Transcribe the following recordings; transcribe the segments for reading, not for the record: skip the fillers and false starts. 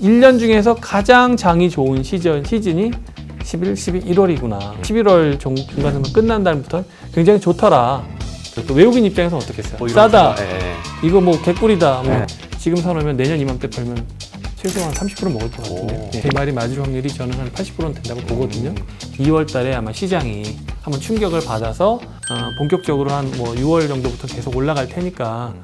1년 중에서 가장 장이 좋은 시즌이 11, 12, 1월이구나. 11월 중간선거 끝난 다음부터 굉장히 좋더라. 또 외국인 입장에서 어떻겠어요? 싸다. 이거 뭐 개꿀이다. 뭐 지금 사놓으면 내년 이맘때 팔면 최소한 30% 먹을 것 같은데 제 말이 맞을 확률이 저는 한 80%는 된다고 보거든요. 2월 달에 아마 시장이 한번 충격을 받아서 본격적으로 한 뭐 6월 정도부터 계속 올라갈 테니까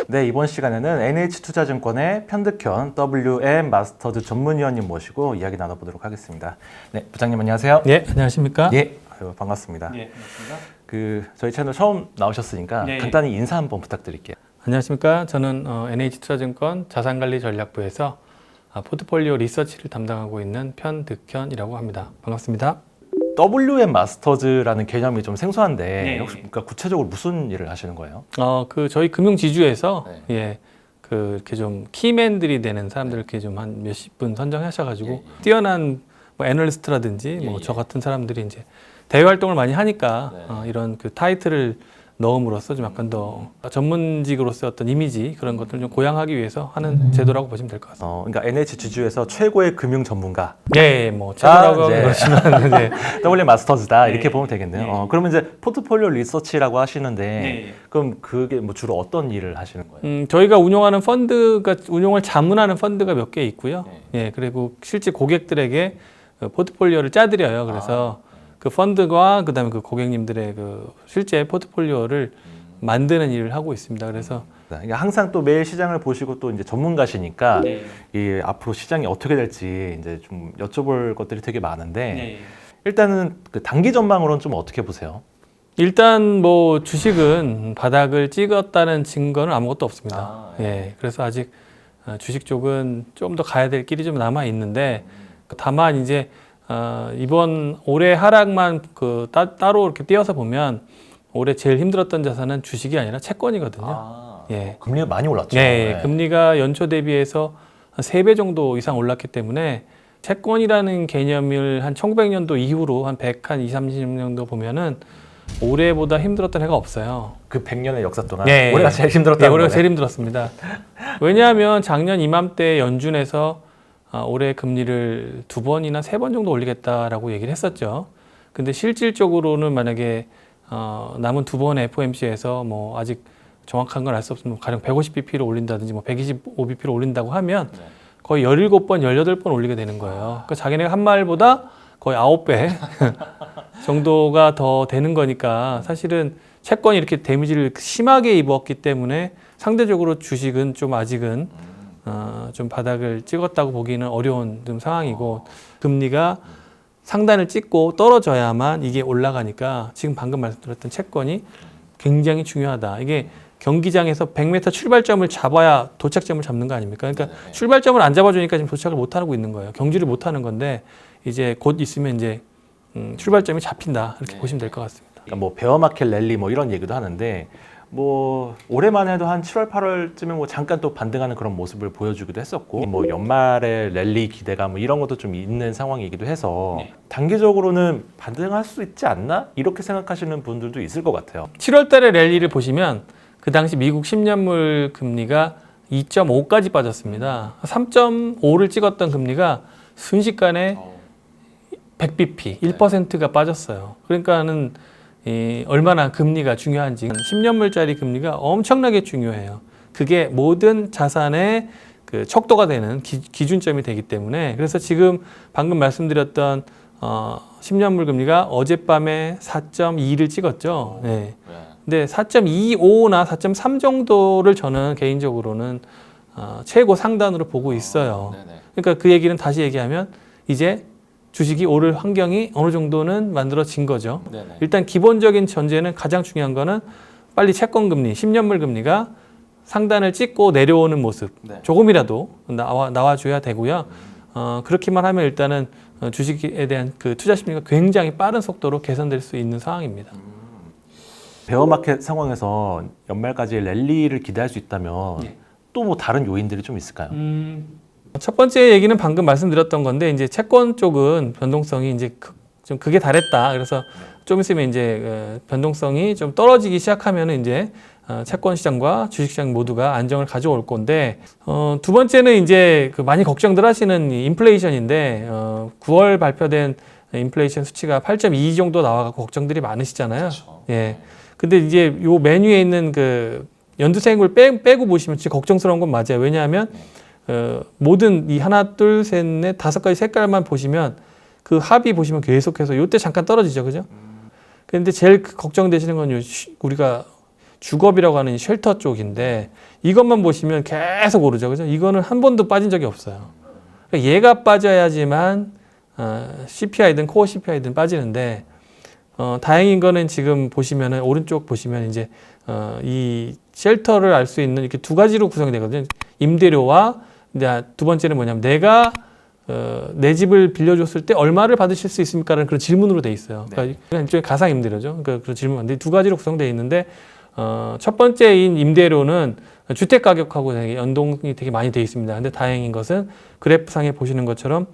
네, 이번 시간에는 NH투자증권의 편득현 WM 마스터즈 전문위원님 모시고 이야기 나눠보도록 하겠습니다. 네, 부장님 안녕하세요. 네, 안녕하십니까? 예, 반갑습니다. 네, 반갑습니다. 저희 채널 처음 나오셨으니까 네. 간단히 인사 한번 부탁드릴게요. 안녕하십니까? 저는 NH투자증권 자산관리전략부에서 포트폴리오 리서치를 담당하고 있는 편득현이라고 합니다. 반갑습니다. WM 마스터즈라는 개념이 좀 생소한데 네. 혹시 그러니까 구체적으로 무슨 일을 하시는 거예요? 저희 금융지주에서 네. 이렇게 좀 키맨들이 되는 사람들 이렇게 좀 한 몇십 분 선정하셔가지고 예. 뛰어난 뭐 애널리스트라든지 뭐 예. 저 같은 사람들이 이제 대외 활동을 많이 하니까 네. 이런 그 타이틀을 넣음으로써 좀 약간 더 전문직으로서의 어떤 이미지 그런 것들을 좀 고양하기 위해서 하는 제도라고 보시면 될 것 같습니다. 그러니까 NH 지주에서 최고의 금융 전문가 네, 뭐 제도라고 이제 그러시면 네. WM 마스터즈다 네. 이렇게 보면 되겠네요. 네. 그러면 이제 포트폴리오 리서치라고 하시는데 네. 그럼 그게 뭐 주로 어떤 일을 하시는 거예요? 저희가 운용하는 펀드가 운용을 자문하는 펀드가 몇 개 있고요. 네. 예, 그리고 실제 고객들에게 포트폴리오를 짜드려요. 그래서 그 펀드와 그다음에 그 고객님들의 그 실제 포트폴리오를 만드는 일을 하고 있습니다. 그래서 그러니까 항상 또 매일 시장을 보시고 또 이제 전문가시니까 네. 이 앞으로 시장이 어떻게 될지 이제 좀 여쭤볼 것들이 되게 많은데 네. 일단은 그 단기 전망으로는 좀 어떻게 보세요? 일단 뭐 주식은 바닥을 찍었다는 증거는 아무것도 없습니다. 예, 그래서 아직 주식 쪽은 좀 더 가야 될 길이 좀 남아 있는데 다만 이제 이번 올해 하락만 따로 이렇게 띄어서 보면 올해 제일 힘들었던 자산은 주식이 아니라 채권이거든요. 예. 금리가 많이 올랐죠. 네, 금리가 연초 대비해서 한 3배 정도 이상 올랐기 때문에 채권이라는 개념을 한 1900년도 이후로 한 100, 한 20, 30년도 보면은 올해보다 힘들었던 해가 없어요. 그 100년의 역사 동안 네. 올해가 제일 힘들었다는 네, 올해가 거네. 제일 힘들었습니다. 왜냐하면 작년 이맘때 연준에서 올해 금리를 2번이나 3번 정도 올리겠다라고 얘기를 했었죠. 근데 실질적으로는 만약에 남은 2번의 FOMC에서 뭐 아직 정확한 건 알 수 없으면 가령 150bp를 올린다든지 뭐 125bp를 올린다고 하면 거의 17번, 18번 올리게 되는 거예요. 그러니까 자기네가 한 말보다 거의 9배 정도가 더 되는 거니까 사실은 채권이 이렇게 데미지를 심하게 입었기 때문에 상대적으로 주식은 좀 아직은 좀 바닥을 찍었다고 보기는 어려운 좀 상황이고 금리가 상단을 찍고 떨어져야만 이게 올라가니까 지금 방금 말씀드렸던 채권이 굉장히 중요하다. 이게 경기장에서 100m 출발점을 잡아야 도착점을 잡는 거 아닙니까? 그러니까 출발점을 안 잡아주니까 지금 도착을 못 하고 있는 거예요. 경주를 못 하는 건데 이제 곧 있으면 이제 출발점이 잡힌다 이렇게 보시면 될 것 같습니다. 그러니까 뭐 베어마켓 랠리 뭐 이런 얘기도 하는데 뭐 올해만 해도 한 7월 8월쯤에 뭐 잠깐 또 반등하는 그런 모습을 보여주기도 했었고 뭐 연말에 랠리 기대감 뭐 이런 것도 좀 있는 상황이기도 해서 단기적으로는 반등할 수 있지 않나 이렇게 생각하시는 분들도 있을 것 같아요. 7월 달에 랠리를 보시면 그 당시 미국 10년물 금리가 2.5까지 빠졌습니다. 3.5를 찍었던 금리가 순식간에 100bp, 1%가 빠졌어요. 그러니까는 얼마나 금리가 중요한지 10년물짜리 금리가 엄청나게 중요해요. 그게 모든 자산의 그 척도가 되는 기준점이 되기 때문에 그래서 지금 방금 말씀드렸던 10년물 금리가 어젯밤에 4.2를 찍었죠. 네. 근데 4.25나 4.3 정도를 저는 개인적으로는 최고 상단으로 보고 있어요. 그러니까 그 얘기는 다시 얘기하면 이제 주식이 오를 환경이 어느 정도는 만들어진 거죠. 일단 기본적인 전제는 가장 중요한 거는 빨리 채권 금리, 10년물 금리가 상단을 찍고 내려오는 모습 조금이라도 나와줘야 되고요. 그렇게만 하면 일단은 주식에 대한 그 투자 심리가 굉장히 빠른 속도로 개선될 수 있는 상황입니다. 베어마켓 상황에서 연말까지 랠리를 기대할 수 있다면 또 뭐 다른 요인들이 좀 있을까요? 첫 번째 얘기는 방금 말씀드렸던 건데 이제 채권 쪽은 변동성이 이제 좀 극에 달했다. 그래서 좀 있으면 이제 변동성이 좀 떨어지기 시작하면 이제 채권 시장과 주식 시장 모두가 안정을 가져올 건데 두 번째는 이제 그 많이 걱정들 하시는 이 인플레이션인데 9월 발표된 인플레이션 수치가 8.2 정도 나와갖고 걱정들이 많으시잖아요. 그렇죠. 예. 근데 이제 요 메뉴에 있는 그 연두색을 빼고 보시면 진짜 걱정스러운 건 맞아요. 왜냐하면 모든 이 하나, 둘, 셋, 넷, 다섯 가지 색깔만 보시면 그 합이 보시면 계속해서 요때 잠깐 떨어지죠, 그죠? 근데 제일 걱정되시는 건 우리가 주거비라고 하는 쉘터 쪽인데 이것만 보시면 계속 오르죠, 그죠? 이거는 한 번도 빠진 적이 없어요. 그러니까 얘가 빠져야지만 CPI든 코어 CPI든 빠지는데 다행인 거는 지금 보시면은 오른쪽 보시면 이제 이 쉘터를 알 수 있는 이렇게 두 가지로 구성이 되거든요. 임대료와 이제 두 번째는 뭐냐면 내가 내 집을 빌려줬을 때 얼마를 받으실 수 있습니까라는 그런 질문으로 돼 있어요. 그러니까 일종의 가상 임대료죠. 그러니까 그런 질문인데 두 가지로 구성되어 있는데 첫 번째인 임대료는 주택 가격하고 되게 연동이 되게 많이 되어 있습니다. 근데 다행인 것은 그래프상에 보시는 것처럼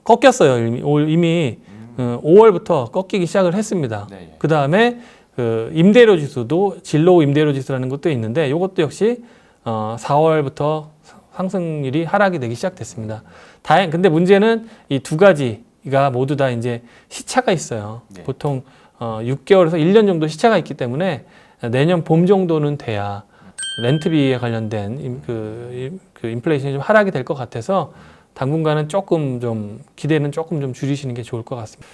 꺾였어요. 이미 5월부터 꺾이기 시작을 했습니다. 네. 그 다음에 그 임대료 지수도 진로 임대료 지수라는 것도 있는데 이것도 역시 4월부터 상승률이 하락이 되기 시작됐습니다. 근데 문제는 이 두 가지가 모두 다 이제 시차가 있어요. 네. 보통 6개월에서 1년 정도 시차가 있기 때문에 내년 봄 정도는 돼야 렌트비에 관련된 그 인플레이션이 좀 하락이 될 것 같아서 당분간은 조금 좀 기대는 조금 좀 줄이시는 게 좋을 것 같습니다.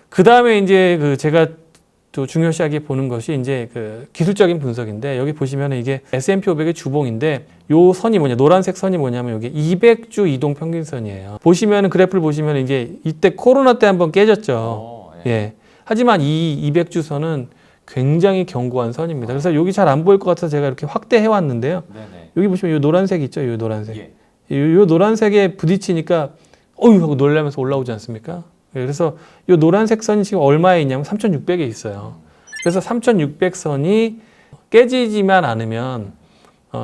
그 다음에 이제 그 제가 또 중요시하게 보는 것이 이제 그 기술적인 분석인데 여기 보시면 이게 S&P 500의 주봉인데 요 선이 뭐냐, 노란색 선이 뭐냐면 이게 200주 이동 평균선이에요. 보시면은 그래프를 보시면 이제 이때 코로나 때 한번 깨졌죠. 예. 하지만 이 200주 선은 굉장히 견고한 선입니다. 그래서 여기 잘 안 보일 것 같아서 제가 이렇게 확대해 왔는데요. 네네. 여기 보시면 요 노란색 있죠, 요 노란색. 예. 요 노란색에 부딪히니까 어휴 하고 놀라면서 올라오지 않습니까? 그래서 이 노란색 선이 지금 얼마에 있냐면 3,600에 있어요. 그래서 3,600선이 깨지지만 않으면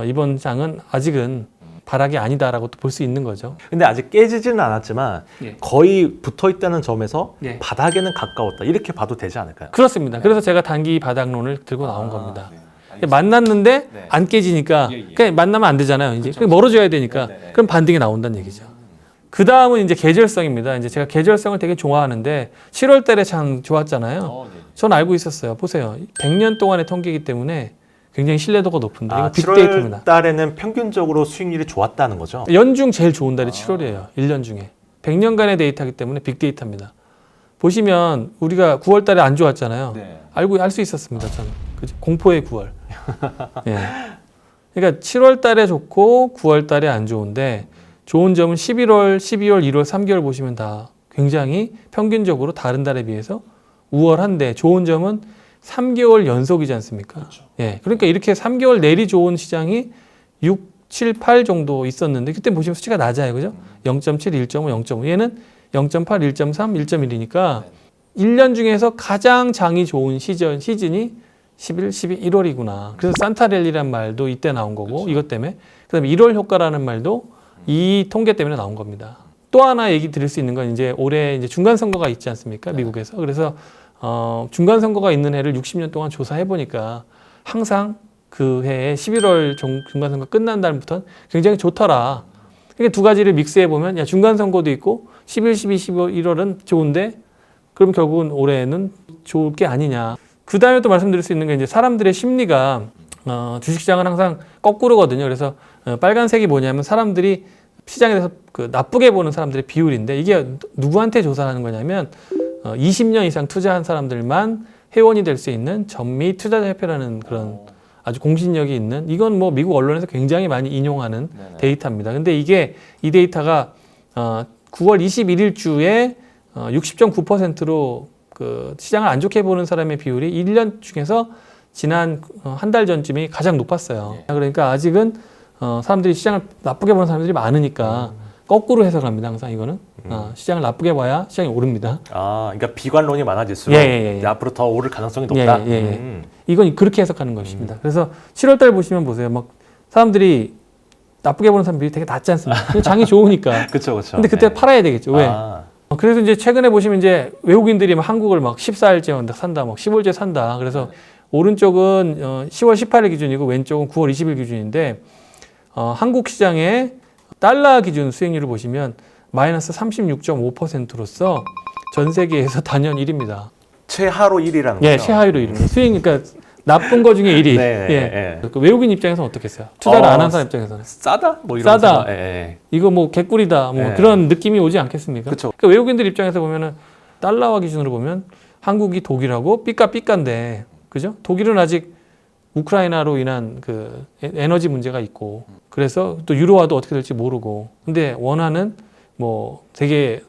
이번 장은 아직은 바락이 아니다라고 또 볼 수 있는 거죠. 근데 아직 깨지지는 않았지만 예. 거의 붙어 있다는 점에서 예. 바닥에는 가까웠다. 이렇게 봐도 되지 않을까요? 그렇습니다. 그래서 제가 단기 바닥론을 들고 나온 겁니다. 네. 만났는데 네. 안 깨지니까 예, 예. 그냥 만나면 안 되잖아요. 이제 그렇죠. 멀어져야 되니까 네, 네, 네. 그럼 반등이 나온다는 얘기죠. 그 다음은 이제 계절성입니다. 이제 제가 계절성을 되게 좋아하는데 7월 달에 참 좋았잖아요. 네. 전 알고 있었어요. 보세요. 100년 동안의 통계이기 때문에 굉장히 신뢰도가 높은데 이거 7월 빅데이터입니다. 달에는 평균적으로 수익률이 좋았다는 거죠. 연중 제일 좋은 달이 7월이에요. 1년 중에. 100년간의 데이터이기 때문에 빅데이터입니다. 보시면 우리가 9월 달에 안 좋았잖아요. 네. 알 수 있었습니다. 저는. 그죠? 공포의 9월. 예. 그러니까 7월 달에 좋고 9월 달에 안 좋은데 좋은 점은 11월, 12월, 1월, 3개월 보시면 다 굉장히 평균적으로 다른 달에 비해서 우월한데 좋은 점은 3개월 연속이지 않습니까? 그렇죠. 예. 그러니까 이렇게 3개월 내리 좋은 시장이 6, 7, 8 정도 있었는데 그때 보시면 수치가 낮아요. 그죠? 0.7, 1.5, 0.5. 얘는 0.8, 1.3, 1.1이니까 1년 중에서 가장 장이 좋은 시즌이 11, 12, 1월이구나. 그래서 산타랠리란 말도 이때 나온 거고 그렇죠. 이것 때문에 그다음에 1월 효과라는 말도 이 통계 때문에 나온 겁니다. 또 하나 얘기 드릴 수 있는 건 이제 올해 이제 중간 선거가 있지 않습니까? 미국에서. 그래서 중간 선거가 있는 해를 60년 동안 조사해 보니까 항상 그 해에 11월 중간 선거 끝난 달부터는 굉장히 좋더라. 그러니까 두 가지를 믹스해 보면 야 중간 선거도 있고 11, 12, 15, 1월은 좋은데 그럼 결국은 올해는 좋을 게 아니냐. 그 다음에 또 말씀드릴 수 있는 게 이제 사람들의 심리가 주식시장은 항상 거꾸로거든요. 그래서 빨간색이 뭐냐면 사람들이 시장에 대해서 그 나쁘게 보는 사람들의 비율인데 이게 누구한테 조사하는 거냐면 20년 이상 투자한 사람들만 회원이 될 수 있는 전미 투자자협회라는 그런 아주 공신력이 있는 이건 뭐 미국 언론에서 굉장히 많이 인용하는 네네. 데이터입니다. 근데 이 데이터가 9월 21일 주에 60.9%로 그 시장을 안 좋게 보는 사람의 비율이 1년 중에서 지난 한 달 전쯤이 가장 높았어요. 그러니까 아직은 사람들이 시장을 나쁘게 보는 사람들이 많으니까 거꾸로 해석합니다. 항상 이거는 시장을 나쁘게 봐야 시장이 오릅니다. 그러니까 비관론이 많아질수록 예. 이제 앞으로 더 오를 가능성이 높다. 예. 이건 그렇게 해석하는 것입니다. 그래서 7월 달 보시면 보세요. 막 사람들이 나쁘게 보는 사람들이 되게 낮지 않습니까? 그냥 장이 좋으니까. 그렇죠, 그렇죠. 근데 그때 팔아야 되겠죠. 왜? 아, 그래서 이제 최근에 보시면 이제 외국인들이 막 한국을 막 14일째 산다, 막 15일째 산다. 그래서 오른쪽은 10월 18일 기준이고 왼쪽은 9월 20일 기준인데 한국 시장의 달러 기준 수익률을 보시면 마이너스 36.5%로서 전 세계에서 단연 1위입니다. 최하로 1위라는 예, 거죠? 최하위로 1위입니다. 수익 그러니까 나쁜 거 중에 1위. 네, 예. 네. 그 외국인 입장에서는 어떻겠어요? 투자를 안 한 사람 입장에서는 싸다? 뭐 이런 싸다. 생각. 예. 이거 뭐 개꿀이다. 뭐 네. 그런 느낌이 오지 않겠습니까? 그쵸. 그러니까 외국인들 입장에서 보면은 달러화 기준으로 보면 한국이 독일하고 삐까삐까인데 그죠? 독일은 아직 우크라이나로 인한 그 에너지 문제가 있고 그래서 또 유로화도 어떻게 될지 모르고 근데 원화는 뭐 되게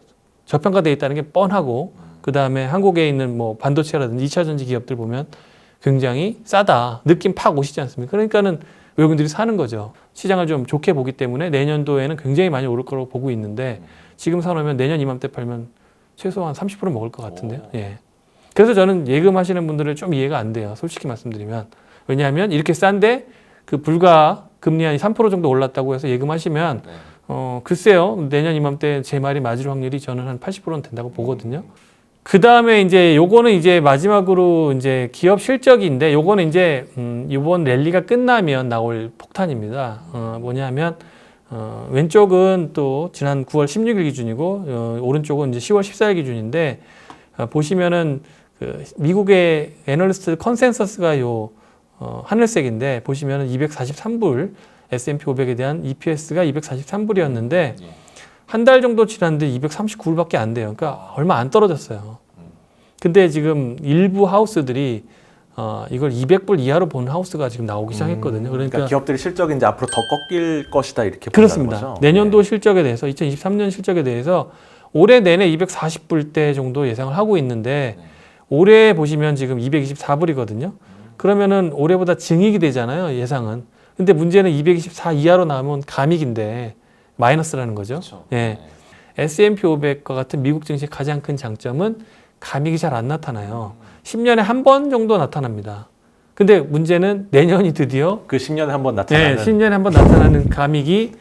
저평가되어 있다는 게 뻔하고 그 다음에 한국에 있는 뭐 반도체라든지 2차 전지 기업들 보면 굉장히 싸다 느낌 팍 오시지 않습니까? 그러니까는 외국인들이 사는 거죠. 시장을 좀 좋게 보기 때문에 내년도에는 굉장히 많이 오를 거라고 보고 있는데 지금 사놓으면 내년 이맘때 팔면 최소한 30% 먹을 것 같은데요. 예. 그래서 저는 예금하시는 분들은 좀 이해가 안 돼요. 솔직히 말씀드리면. 왜냐하면 이렇게 싼데 그 불과 금리한이 3% 정도 올랐다고 해서 예금하시면 글쎄요. 내년 이맘때 제 말이 맞을 확률이 저는 한 80%는 된다고 보거든요. 그 다음에 이제 요거는 이제 마지막으로 이제 기업 실적인데 요거는 이제 이번 랠리가 끝나면 나올 폭탄입니다. 뭐냐면 왼쪽은 또 지난 9월 16일 기준이고 오른쪽은 이제 10월 14일 기준인데 보시면은 그 미국의 애널리스트 컨센서스가 요 하늘색인데 보시면은 243불 S&P 500에 대한 EPS가 243불이었는데 한 달 정도 지났는데 239불밖에 안 돼요. 그러니까 얼마 안 떨어졌어요. 근데 지금 일부 하우스들이 이걸 200불 이하로 본 하우스가 지금 나오기 시작했거든요. 그러니까 기업들이 실적이 이제 앞으로 더 꺾일 것이다 이렇게 그렇습니다. 본다는 거죠? 내년도 실적에 대해서 2023년 실적에 대해서 올해 내내 240불대 정도 예상을 하고 있는데 올해 보시면 지금 224불이거든요. 그러면은 올해보다 증익이 되잖아요. 예상은. 근데 문제는 224 이하로 나오면 감익인데 마이너스라는 거죠. 그렇죠. 예. S&P 500과 같은 미국 증시의 가장 큰 장점은 감익이 잘 안 나타나요. 10년에 한 번 정도 나타납니다. 근데 문제는 내년이 드디어 그 10년에 한 번 나타나는 10년에 한 번 나타나는 감익이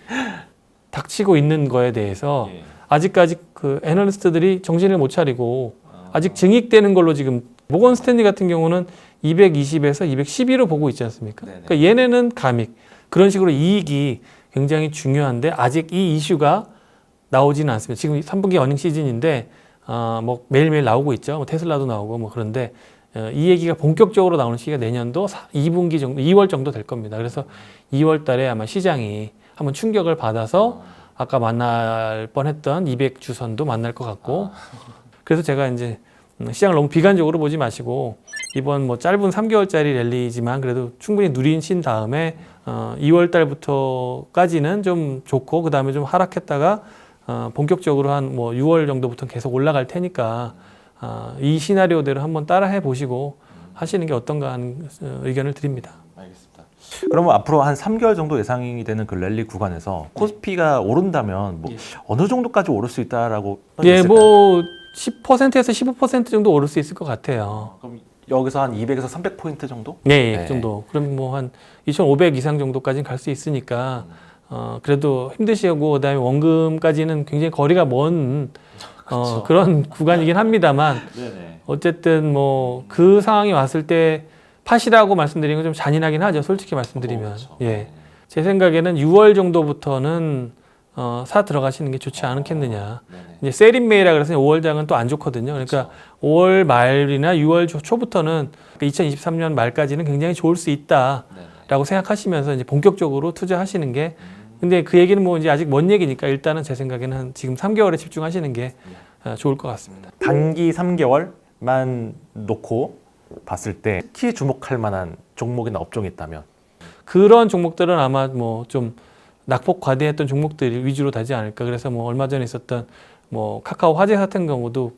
닥치고 있는 거에 대해서 아직까지 그 애널리스트들이 정신을 못 차리고 아직 증익되는 걸로 지금 모건 스탠리 같은 경우는 220에서 212로 보고 있지 않습니까? 그러니까 얘네는 감익 그런 식으로 이익이 굉장히 중요한데 아직 이 이슈가 나오지는 않습니다. 지금 3분기 어닝 시즌인데 뭐 매일매일 나오고 있죠. 뭐 테슬라도 나오고 뭐 그런데 이 얘기가 본격적으로 나오는 시기가 내년도 2분기 정도, 2월 정도 될 겁니다. 그래서 2월 달에 아마 시장이 한번 충격을 받아서 아까 만날 뻔했던 200주선도 만날 것 같고 그래서 제가 이제 시장을 너무 비관적으로 보지 마시고 이번 뭐 짧은 3개월짜리 랠리지만 그래도 충분히 누리신 다음에 2월 달부터까지는 좀 좋고 그 다음에 좀 하락했다가 본격적으로 한 뭐 6월 정도부터 계속 올라갈 테니까 이 시나리오대로 한번 따라해 보시고 하시는 게 어떤가 하는 의견을 드립니다. 알겠습니다. 그러면 앞으로 한 3개월 정도 예상이 되는 그 랠리 구간에서 코스피가 오른다면 뭐 어느 정도까지 오를 수 있다라고 예, 뭐 10%에서 15% 정도 오를 수 있을 것 같아요. 그럼 여기서 한 200에서 300포인트 정도? 네, 네. 그 정도. 그럼 뭐 한 2,500 이상 정도까지는 갈 수 있으니까 그래도 힘드시고 그다음에 원금까지는 굉장히 거리가 먼 그런 구간이긴 합니다만 어쨌든 뭐 그 상황이 왔을 때 파시라고 말씀드리는 건 좀 잔인하긴 하죠. 솔직히 말씀드리면. 그렇죠. 예. 제 생각에는 6월 정도부터는 사 들어가시는 게 좋지 않겠느냐. 이제 세린메이라 그래서 5월장은 또 안 좋거든요. 그러니까 5월 말이나 6월 초부터는 2023년 말까지는 굉장히 좋을 수 있다라고 생각하시면서 이제 본격적으로 투자하시는 게 근데 그 얘기는 뭐 이제 아직 먼 얘기니까 일단은 제 생각에는 한 지금 3개월에 집중하시는 게 좋을 것 같습니다. 단기 3개월만 놓고 봤을 때 특히 주목할 만한 종목이나 업종이 있다면 그런 종목들은 아마 뭐 좀 낙폭 과대했던 종목들 위주로 되지 않을까. 그래서 뭐 얼마 전에 있었던 뭐 카카오 화재 같은 경우도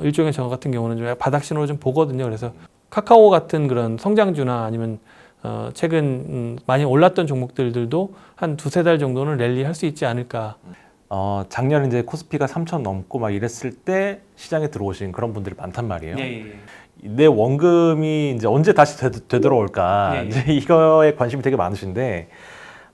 일종의 저 같은 경우는 좀 바닥 신호를 좀 보거든요. 그래서 카카오 같은 그런 성장주나 아니면 최근 많이 올랐던 종목들도 한 두세 달 정도는 랠리 할 수 있지 않을까. 작년 이제 코스피가 3,000 넘고 막 이랬을 때 시장에 들어오신 그런 분들이 많단 말이에요. 내 원금이 이제 언제 다시 되돌아올까 이제 이거에 관심이 되게 많으신데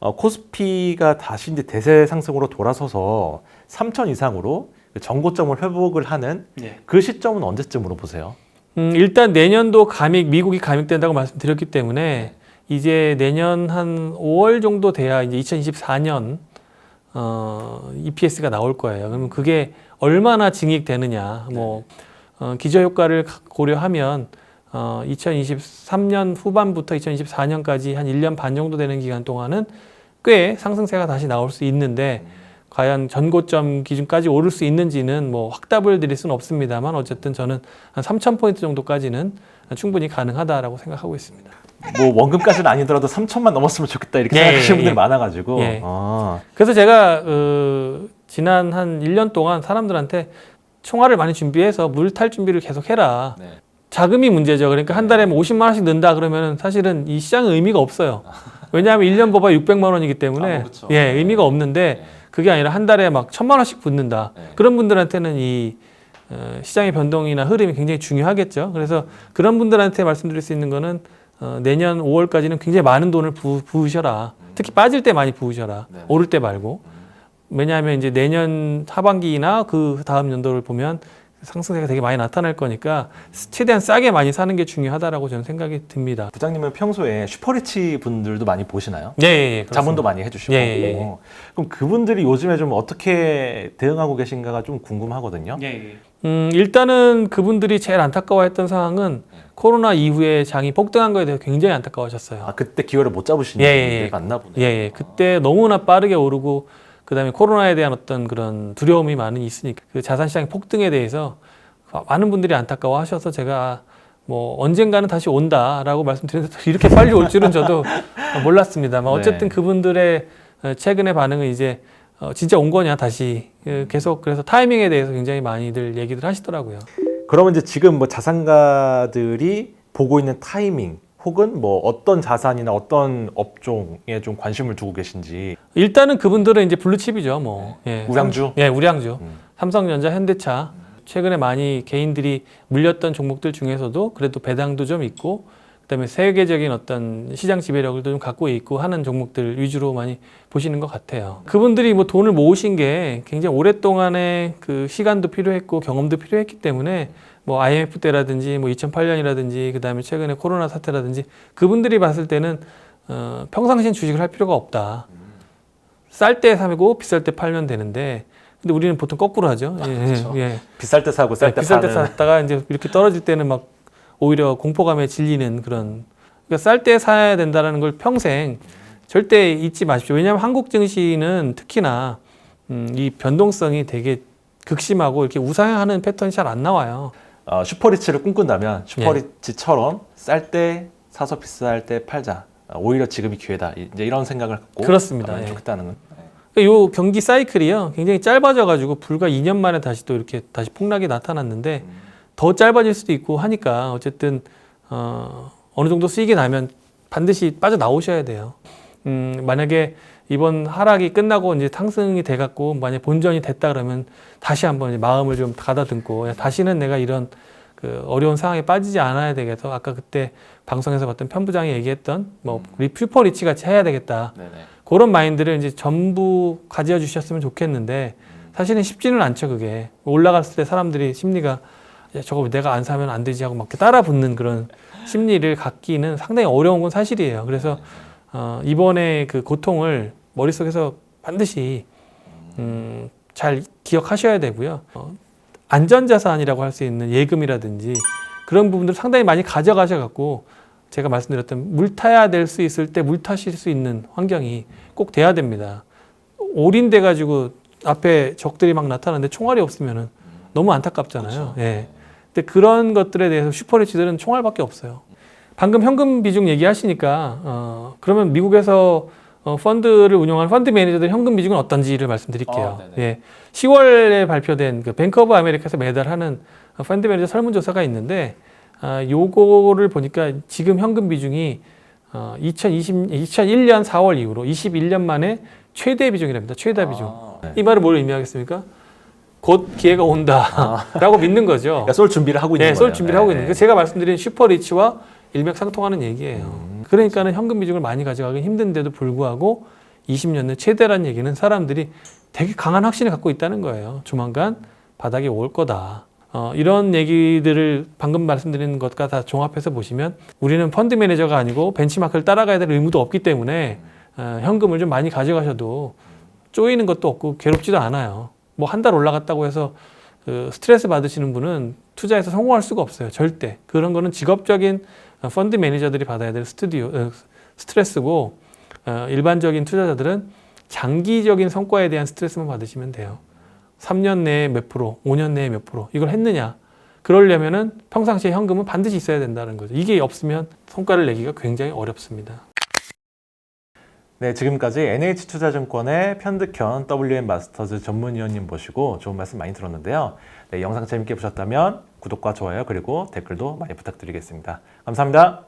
코스피가 다시 이제 대세 상승으로 돌아서서 3,000 이상으로 정고점을 회복을 하는 그 시점은 언제쯤으로 보세요? 일단 내년도 미국이 감익된다고 말씀드렸기 때문에 이제 내년 한 5월 정도 돼야 이제 2024년 EPS가 나올 거예요. 그러면 그게 얼마나 증액되느냐, 기저효과를 고려하면 2023년 후반부터 2024년까지 한 1년 반 정도 되는 기간 동안은 꽤 상승세가 다시 나올 수 있는데 과연 전고점 기준까지 오를 수 있는지는 확답을 드릴 수는 없습니다만 어쨌든 저는 한 3,000포인트 정도까지는 충분히 가능하다라고 생각하고 있습니다. 뭐 원금까지는 아니더라도 3천만 넘었으면 좋겠다 이렇게 생각하시는 분들이 많아가지고. 그래서 제가 지난 한 1년 동안 사람들한테 총알을 많이 준비해서 물 탈 준비를 계속 해라. 자금이 문제죠. 그러니까 한 달에 50만 원씩 넣는다 그러면 사실은 이 시장은 의미가 없어요. 왜냐하면 1년 버봐 600만 원이기 때문에 그렇죠. 의미가 없는데 그게 아니라 한 달에 막 1,000만 원씩 붓는다. 그런 분들한테는 이 시장의 변동이나 흐름이 굉장히 중요하겠죠. 그래서 그런 분들한테 말씀드릴 수 있는 거는 내년 5월까지는 굉장히 많은 돈을 부으셔라. 특히 빠질 때 많이 부으셔라. 오를 때 말고. 왜냐하면 이제 내년 하반기나 그 다음 연도를 보면 상승세가 되게 많이 나타날 거니까 최대한 싸게 많이 사는 게 중요하다라고 저는 생각이 듭니다. 부장님은 평소에 슈퍼리치 분들도 많이 보시나요? 네, 자문도 많이 해주시고. 그럼 그분들이 요즘에 좀 어떻게 대응하고 계신가가 좀 궁금하거든요. 일단은 그분들이 제일 안타까워했던 상황은 코로나 이후에 장이 폭등한 거에 대해서 굉장히 안타까워하셨어요. 아, 그때 기회를 못 잡으시는 분들이 많나 보네요. 그때 너무나 빠르게 오르고 그다음에 코로나에 대한 어떤 그런 두려움이 많이 있으니까 그 자산시장의 폭등에 대해서 많은 분들이 안타까워하셔서 제가 언젠가는 다시 온다라고 말씀드렸는데 이렇게 빨리 올 줄은 저도 몰랐습니다만 어쨌든 그분들의 최근의 반응은 이제 진짜 온 거냐 다시 계속 그래서 타이밍에 대해서 굉장히 많이들 얘기들 하시더라고요. 그러면 이제 지금 자산가들이 보고 있는 타이밍 혹은 어떤 자산이나 어떤 업종에 좀 관심을 두고 계신지. 일단은 그분들은 이제 블루칩이죠. 우량주? 우량주. 삼성전자, 현대차. 최근에 많이 개인들이 물렸던 종목들 중에서도 그래도 배당도 좀 있고 그다음에 세계적인 어떤 시장 지배력을 좀 갖고 있고 하는 종목들 위주로 많이 보시는 것 같아요. 그분들이 돈을 모으신 게 굉장히 오랫동안의 그 시간도 필요했고 경험도 필요했기 때문에 IMF 때라든지 2008년이라든지 그다음에 최근에 코로나 사태라든지 그분들이 봤을 때는 평상시엔 주식을 할 필요가 없다. 쌀 때 사고 비쌀 때 팔면 되는데 근데 우리는 보통 거꾸로 하죠. 그렇죠. 비쌀 때 사고 쌀 때 비쌀 때 파는. 샀다가 이제 이렇게 떨어질 때는 막 오히려 공포감에 질리는 그런. 그러니까 쌀 때 사야 된다는 걸 평생 절대 잊지 마십시오. 왜냐하면 한국 증시는 특히나 이 변동성이 되게 극심하고 이렇게 우상향하는 패턴이 잘 안 나와요. 슈퍼리치를 꿈꾼다면 슈퍼리치처럼 쌀 때 사서 비쌀 때 팔자. 오히려 지금이 기회다. 이제 이런 생각을 갖고 그렇습니다. 가면 좋겠다는 건. 그러니까 요 경기 사이클이요 굉장히 짧아져가지고 불과 2년 만에 다시 또 이렇게 다시 폭락이 나타났는데 더 짧아질 수도 있고 하니까 어쨌든 어느 정도 수익이 나면 반드시 빠져나오셔야 돼요. 만약에 이번 하락이 끝나고 이제 상승이 돼갖고 만약 본전이 됐다 그러면 다시 한번 이제 마음을 좀 가다듬고 다시는 내가 이런 그 어려운 상황에 빠지지 않아야 되겠어. 아까 그때 방송에서 봤던 편부장이 얘기했던 슈퍼 리치 같이 해야 되겠다. 그런 마인드를 이제 전부 가져 주셨으면 좋겠는데 사실은 쉽지는 않죠. 그게 올라갔을 때 사람들이 심리가 저거 내가 안 사면 안 되지 하고 막 따라 붙는 그런 심리를 갖기는 상당히 어려운 건 사실이에요. 그래서 이번에 그 고통을 머릿속에서 반드시 잘 기억하셔야 되고요. 안전자산이라고 할 수 있는 예금이라든지 그런 부분들 상당히 많이 가져가셔갖고 제가 말씀드렸던 물 타야 될 수 있을 때 물 타실 수 있는 환경이 꼭 돼야 됩니다. 올인돼가지고 앞에 적들이 막 나타나는데 총알이 없으면은 너무 안타깝잖아요. 예. 근데 그런 것들에 대해서 슈퍼리치들은 총알밖에 없어요. 방금 현금 비중 얘기하시니까 그러면 미국에서 펀드를 운영하는 펀드 매니저들 현금 비중은 어떤지를 말씀드릴게요. 10월에 발표된 그 뱅크 오브 아메리카에서 매달 하는 펀드 매니저 설문조사가 있는데 요거를 보니까 지금 현금 비중이 2001년 4월 이후로 21년 만에 최대 비중이랍니다. 최다 비중. 이 말은 뭘 의미하겠습니까? 곧 기회가 온다라고 믿는 거죠. 그러니까 쏠 준비를 하고 있는 거예요. 쏠 준비를 하고 있는 거예요. 제가 말씀드린 슈퍼리치와 일맥상통하는 얘기예요. 그러니까는 현금 비중을 많이 가져가기 힘든데도 불구하고 20년 내 최대라는 얘기는 사람들이 되게 강한 확신을 갖고 있다는 거예요. 조만간 바닥이 올 거다. 이런 얘기들을 방금 말씀드린 것과 다 종합해서 보시면 우리는 펀드 매니저가 아니고 벤치마크를 따라가야 될 의무도 없기 때문에 현금을 좀 많이 가져가셔도 쪼이는 것도 없고 괴롭지도 않아요. 뭐 한 달 올라갔다고 해서 스트레스 받으시는 분은 투자에서 성공할 수가 없어요. 절대. 그런 거는 직업적인 펀드 매니저들이 받아야 될 스트레스고 일반적인 투자자들은 장기적인 성과에 대한 스트레스만 받으시면 돼요. 3년 내에 몇 프로, 5년 내에 몇 프로 이걸 했느냐. 그러려면은 평상시에 현금은 반드시 있어야 된다는 거죠. 이게 없으면 성과를 내기가 굉장히 어렵습니다. 네, 지금까지 NH투자증권의 편득현 WM 마스터즈 전문위원님 모시고 좋은 말씀 많이 들었는데요. 네, 영상 재밌게 보셨다면 구독과 좋아요 그리고 댓글도 많이 부탁드리겠습니다. 감사합니다.